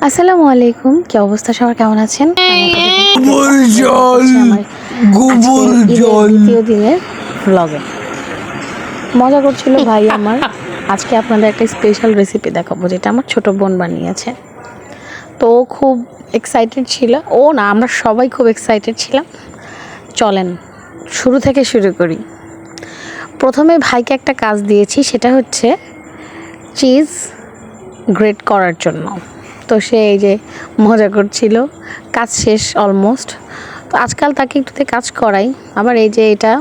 আসসালামু আলাইকুম, কি অবস্থা সবার, কেমন আছেন? দ্বিতীয় দিনের ব্লগে মজা করছিল ভাই আমার। আজকে আপনাদের একটা স্পেশাল রেসিপি দেখাবো, যেটা আমার ছোট বোন বানিয়েছে। তো ও খুব এক্সাইটেড ছিল, ও না আমরা সবাই খুব এক্সাইটেড ছিলাম। চলেন শুরু থেকে শুরু করি। প্রথমে ভাইকে একটা কাজ দিয়েছি, সেটা হচ্ছে চিজ গ্রেট করার জন্য। তো সে এই যে মজা করছিল, কাজ শেষ অলমোস্ট। তো আজকাল তাকে একটুতে কাজ করাই। আবার এই যে এটা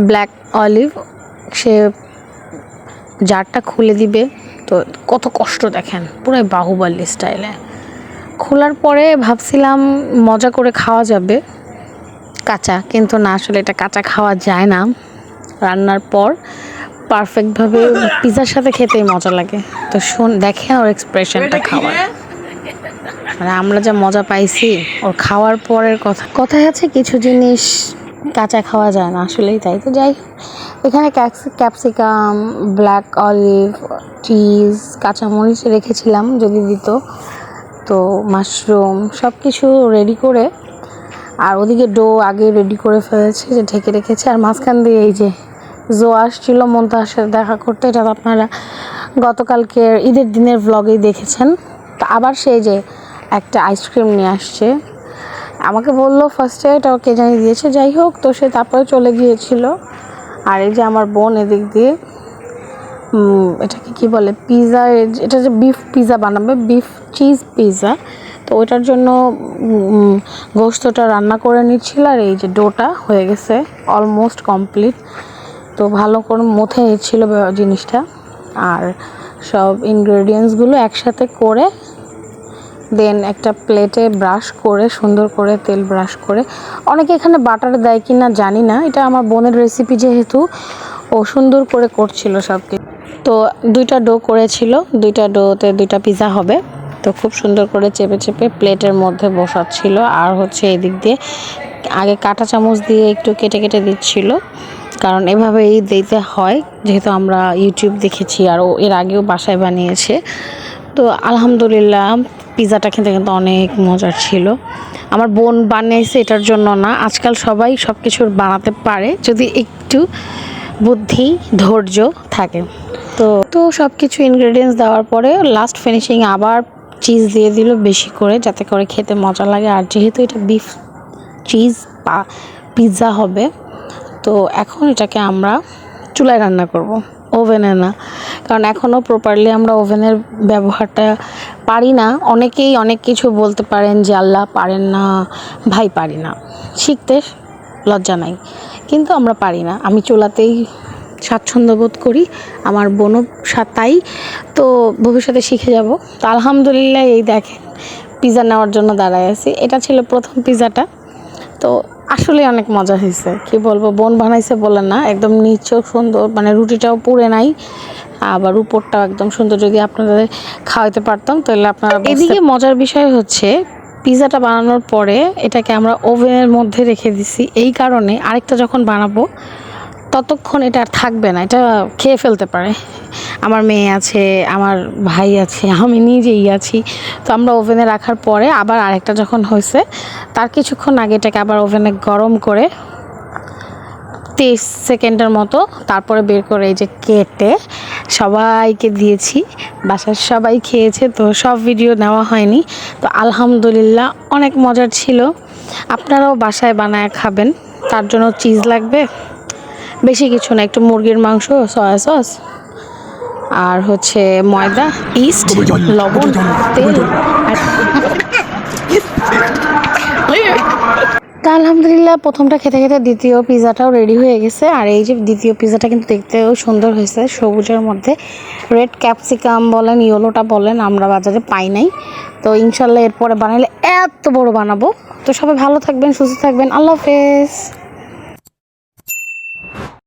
ব্ল্যাক অলিভ, সে জারটা খুলে দিবে। তো কত কষ্ট দেখেন, পুরো বাহুবলী স্টাইলে। খোলার পরে ভাবছিলাম মজা করে খাওয়া যাবে কাঁচা, কিন্তু না, আসলে এটা কাঁচা খাওয়া যায় না। রান্নার পর পারফেক্টভাবে পিৎজার সাথে খেতেই মজা লাগে। তো দেখেন ওর এক্সপ্রেশনটা খাওয়ার, মানে আমরা যা মজা পাইছি ওর খাওয়ার পরের কথায় আছে কিছু জিনিস কাঁচা খাওয়া যায় না, আসলেই তাই। তো যাই, এখানে ক্যাপসিকাম, ব্ল্যাক অলিভ, চিজ, কাঁচামরিচ রেখেছিলাম যদি দিত, তো মাশরুম সব কিছু রেডি করে। আর ওদিকে ডো আগে রেডি করে ফেলেছে, যে ঢেকে রেখেছে। আর মাঝখান দিয়ে এই যে জো আসছিল মন্তাহার সাথে দেখা করতে, এটা আপনারা গতকালকে ঈদের দিনের ব্লগেই দেখেছেন। তো আবার সেই যে একটা আইসক্রিম নিয়ে আসছে, আমাকে বললো ফার্স্টে এটা কে জানি দিয়েছে, যাই হোক। তো সে তারপরে চলে গিয়েছিল। আর এই যে আমার বোন এদিক দিয়ে এটাকে কি বলে, পিৎজা, এটা যে বিফ পিৎজা বানাবে, বিফ চিজ পিৎজা। তো ওইটার জন্য গোশতটা রান্না করে নিচ্ছিল। আর এই যে ডোটা হয়ে গেছে অলমোস্ট কমপ্লিট। তো ভালো করে মথে নিচ্ছিল জিনিসটা, আর সব ইনগ্রেডিয়েন্টসগুলো একসাথে করে দেন একটা প্লেটে ব্রাশ করে, সুন্দর করে তেল ব্রাশ করে। অনেকে এখানে বাটার দেয় কি না জানি না, এটা আমার বোনের রেসিপি যেহেতু ও সুন্দর করে করছিল সব কিছু। তো দুইটা ডো করেছিল, দুইটা ডোতে দুইটা পিৎজা হবে। তো খুব সুন্দর করে চেপে চেপে প্লেটের মধ্যে বসাচ্ছিল। আর হচ্ছে এদিক দিয়ে আগে কাঁটা চামচ দিয়ে একটু কেটে কেটে দিচ্ছিল, কারণ এভাবেই দিতে হয়, যেহেতু আমরা ইউটিউব দেখেছি আর ও এর আগেও বাসায় বানিয়েছে। তো আলহামদুলিল্লাহ পিৎজাটা খেতে কিন্তু অনেক মজার ছিল। আমার বোন বানিয়েছে এটার জন্য না, আজকাল সবাই সব কিছু বানাতে পারে যদি একটু বুদ্ধি ধৈর্য থাকে। তো সব কিছু ইনগ্রেডিয়েন্টস দেওয়ার পরে লাস্ট ফিনিশিং আবার চিজ দিয়ে দিল বেশি করে, যাতে করে খেতে মজা লাগে। আর যেহেতু এটা বিফ চিজ বা পিৎজা হবে, তো এখন এটাকে আমরা চুলায় রান্না করব, ওভেনে না। কারণ এখনও প্রপারলি আমরা ওভেনের ব্যবহারটা পারি না। অনেকেই অনেক কিছু বলতে পারেন যে আল্লাহ পারেন না, ভাই পারি না, শিখতে লজ্জা নাই, কিন্তু আমরা পারি না। আমি চুলাতেই স্বাচ্ছন্দ্য বোধ করি, আমার বোনও তাই। তো ভবিষ্যতে শিখে যাব। তো আলহামদুলিল্লাহ এই দেখেন পিৎজা নেওয়ার জন্য দাঁড়ায় আছি। এটা ছিল প্রথম পিৎজাটা। তো আসলে অনেক মজা হয়েছে, কি বলবো, বোন বানাইছে বলে না, একদম নিচেও সুন্দর, মানে রুটিটাও পুড়ে নাই, আবার উপরটাও একদম সুন্দর। যদি আপনাদের খাওয়াইতে পারতাম তাহলে আপনারা। এদিকে মজার বিষয় হচ্ছে পিৎজাটা বানানোর পরে এটাকে আমরা ওভেনের মধ্যে রেখে দিছি, এই কারণে আরেকটা যখন বানাবো ততক্ষণ এটা আর থাকবে না, এটা খেয়ে ফেলতে পারে। আমার মেয়ে আছে, আমার ভাই আছে, আমি নিজেই আছি। তো আমরা ওভেনে রাখার পরে আবার আরেকটা যখন হয়েছে, তার কিছুক্ষণ আগে এটাকে আবার ওভেনে গরম করে 30 সেকেন্ডের মতো, তারপরে বের করে এই যে কেটে সবাইকে দিয়েছি। বাসার সবাই খেয়েছে, তো সব ভিডিও নেওয়া হয়নি। তো আলহামদুলিল্লাহ অনেক মজার ছিল। আপনারাও বাসায় বানায় খাবেন। তার জন্য চিজ লাগবে বেশি কিছু না, একটু মুরগির মাংস, সয়া সস, আর হচ্ছে ময়দা, ইস্ট, লবণ, তেল। তা আলহামদুলিল্লাহ প্রথমটা খেতে খেতে দ্বিতীয় পিৎজাটাও রেডি হয়ে গেছে। আর এই যে দ্বিতীয় পিৎজাটা কিন্তু দেখতেও সুন্দর হয়েছে, সবুজের মধ্যে রেড ক্যাপসিকাম বলেন, ইয়েলোটা বলেন, আমরা বাজারে পাই নাই। তো ইনশাল্লাহ এরপরে বানাইলে এত বড় বানাবো। তো সবাই ভালো থাকবেন, সুস্থ থাকবেন, আল্লাহ হাফেজ।